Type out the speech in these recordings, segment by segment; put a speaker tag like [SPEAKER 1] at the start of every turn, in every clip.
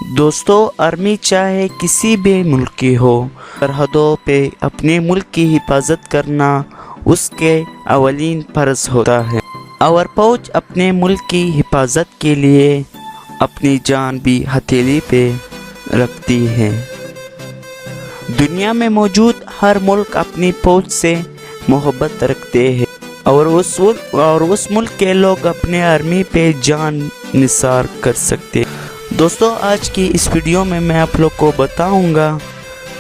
[SPEAKER 1] दोस्तों आर्मी चाहे किसी भी मुल्क की हो, सरहदों पे अपने मुल्क की हिफाजत करना उसके अवलीन फ़र्ज होता है और फौज अपने मुल्क की हिफाजत के लिए अपनी जान भी हथेली पे रखती है। दुनिया में मौजूद हर मुल्क अपनी फौज से मोहब्बत रखते हैं और उस मुल्क के लोग अपने आर्मी पे जान निसार कर सकते हैं। दोस्तों आज की इस वीडियो में मैं आप लोग को बताऊंगा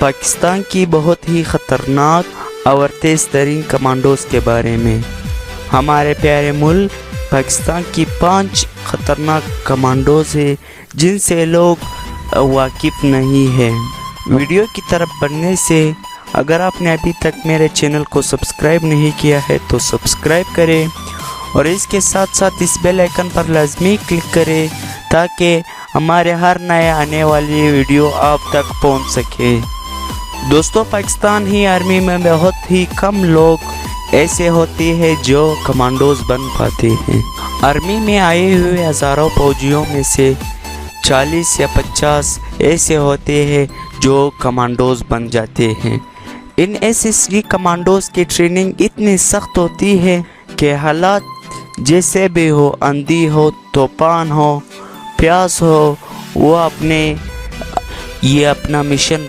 [SPEAKER 1] पाकिस्तान की बहुत ही ख़तरनाक और तेज़ तरीन कमांडोज़ के बारे में। हमारे प्यारे मुल्क पाकिस्तान की 5 ख़तरनाक कमांडोज़ है जिनसे लोग वाकिफ़ नहीं हैं। वीडियो की तरफ बढ़ने से अगर आपने अभी तक मेरे चैनल को सब्सक्राइब नहीं किया है तो सब्सक्राइब करें और इसके साथ साथ इस बेल आइकन पर लाजमी क्लिक करें ताकि हमारे हर नए आने वाली वीडियो आप तक पहुंच सके। दोस्तों पाकिस्तान ही आर्मी में बहुत ही कम लोग ऐसे होते हैं जो कमांडोज बन पाते हैं। आर्मी में आए हुए हज़ारों फौजियों में से 40 या 50 ऐसे होते हैं जो कमांडोज बन जाते हैं। इन एसएसजी कमांडोज की ट्रेनिंग इतनी सख्त होती है कि हालात जैसे भी हो, आंधी हो, तूफान हो, प्यास हो, वो अपना मिशन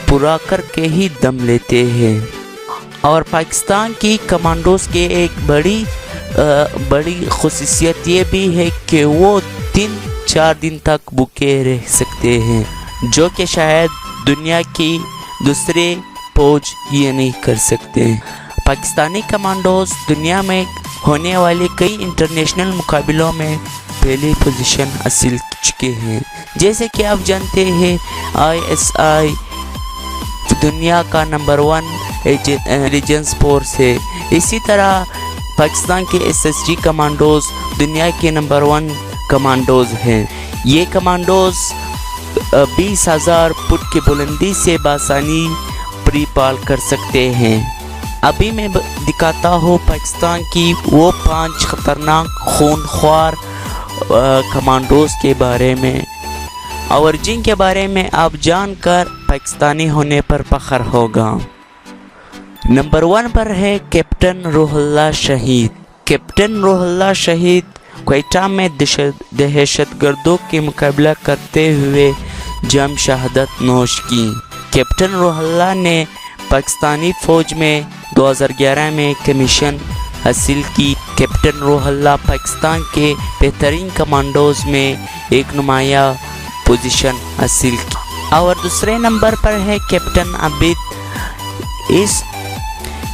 [SPEAKER 1] पूरा करके ही दम लेते हैं। और पाकिस्तान की कमांडोज के एक बड़ी खुसूसियत ये भी है कि वो 3-4 दिन तक भूखे रह सकते हैं, जो कि शायद दुनिया की दूसरे फौज ये नहीं कर सकते। पाकिस्तानी कमांडोज दुनिया में होने वाले कई इंटरनेशनल मुकाबलों में पहली पोजीशन हासिल चुके हैं। जैसे कि आप जानते हैं ISI दुनिया का नंबर 1 इंटेलिजेंस फोर्स है। इसी तरह पाकिस्तान के SSG कमांडोज दुनिया के नंबर 1 कमांडोज हैं। ये कमांडोज 20,000 फुट की बुलंदी से बासानी प्री पाल कर सकते हैं। अभी मैं दिखाता हूँ पाकिस्तान की वो 5 ख़तरनाक खूनख्वार कमांडोज के बारे में और जिनके बारे में आप जानकर पाकिस्तानी होने पर फख्र होगा। नंबर 1 पर है कैप्टन रूहुल्लाह शहीद। कैप्टन रूहुल्लाह शहीद क्वेटा में दहशतगर्दों के मुकाबला करते हुए जम शहादत नोश की। कैप्टन रूहुल्लाह ने पाकिस्तानी फ़ौज में 2011 में कमीशन हासिल की। कैप्टन रूहुल्लाह पाकिस्तान के बेहतरीन कमांडोज में एक नुमाया पोजीशन हासिल की। और दूसरे नंबर पर है कैप्टन आबिद।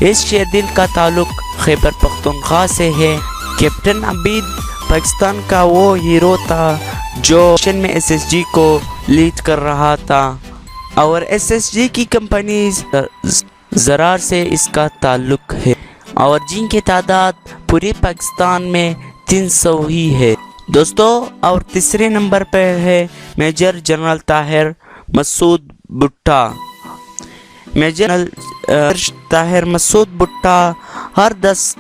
[SPEAKER 1] इस शेरदिल का ताल्लुक खैबर पख्तूनख्वा से है। कैप्टन आबिद पाकिस्तान का वो हीरो था जो मिशन में SSG को लीड कर रहा था और SSG की कंपनी ज़रार से इसका ताल्लुक है और जिनकी तादाद पूरे पाकिस्तान में 300 ही है। दोस्तों और तीसरे नंबर पर है मेजर जनरल ताहिर मसूद भुट्टा। मेजर जनरल ताहिर मसूद भुट्टा हर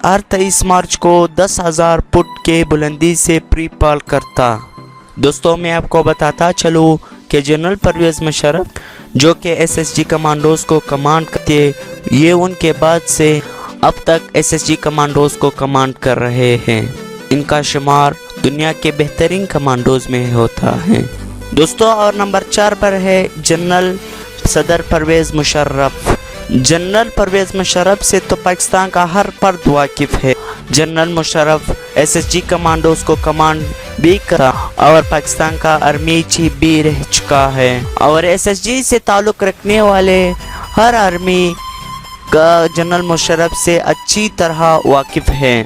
[SPEAKER 1] 23 मार्च को 10,000 फुट के बुलंदी से प्री पाल करता। दोस्तों मैं आपको बताता चलूँ कि जनरल परवेज़ मुशर्रफ जो कि SSG कमांडोज को कमांड करते, ये उनके बाद से अब तक SSG कमांडोज को कमांड कर रहे हैं। इनका शुमार दुनिया के बेहतरीन कमांडोज में होता है। दोस्तों और नंबर 4 पर है जनरल सदर परवेज़ मुशर्रफ। जनरल परवेज़ मुशर्रफ से तो पाकिस्तान का हर फर्द वाकिफ़ है। जनरल मुशर्रफ SSG कमांडोज को कमांड भी करा और पाकिस्तान का आर्मी चीफ भी रह चुका है और SSG से ताल्लुक़ रखने वाले हर आर्मी का जनरल मुशर्रफ से अच्छी तरह वाकिफ़ है।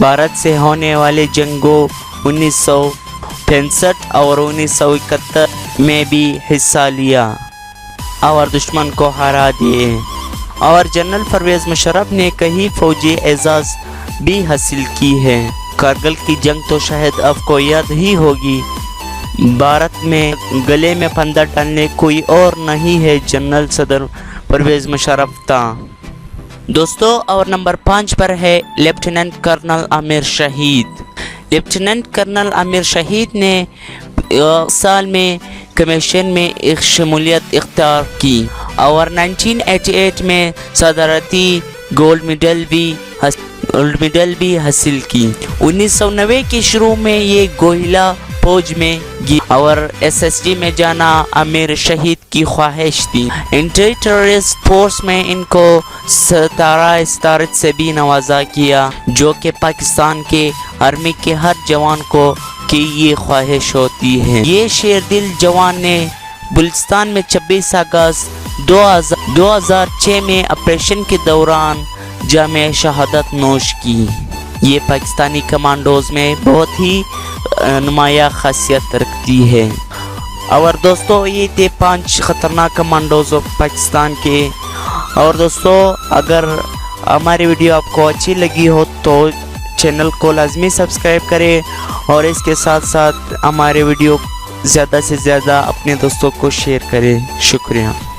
[SPEAKER 1] भारत से होने वाले जंगों 1965 और 1971 में भी हिस्सा लिया और दुश्मन को हरा दिए और जनरल परवेज़ मुशर्रफ ने कई फौजी एजाज़ भी हासिल की है। कारगिल की जंग तो शायद आपको याद ही होगी। भारत में गले में फंदा डालने कोई और नहीं है, जनरल सदर परवेज़ मुशर्रफ था। दोस्तों और नंबर 5 पर है लेफ्टिनेंट कर्नल आमिर शहीद। लेफ्टिनेंट कर्नल आमिर शहीद ने سال میں کمیشن میں ایک شمولیت اختیار کی اور 1988 میں صدارتی گولڈ میڈل بھی حاصل کی۔ 1990 کے شروع میں یہ گوہلا فوج میں اور SSG میں جانا امیر شہید کی خواہش تھی۔ اینٹی ٹیررسٹ فورس میں ان کو ستارہ سے بھی نوازا کیا، جو کہ پاکستان کے آرمی کے ہر جوان کی یہ خواہش ہوتی ہے۔ یہ شیر دل جوان نے بلوچستان میں 26 اگست 2006 میں آپریشن کے دوران جامع شہادت نوش کی۔ یہ پاکستانی کمانڈوز میں بہت ہی نمایاں خاصیت رکھتی ہے۔ اور دوستو یہ تھے 5 خطرناک کمانڈوز پاکستان کے۔ اور دوستو اگر ہماری ویڈیو آپ کو اچھی لگی ہو تو چینل کو لازمی سبسکرائب کریں اور اس کے ساتھ ساتھ ہمارے ویڈیو زیادہ سے زیادہ اپنے دوستوں کو شیئر کریں۔ شکریہ۔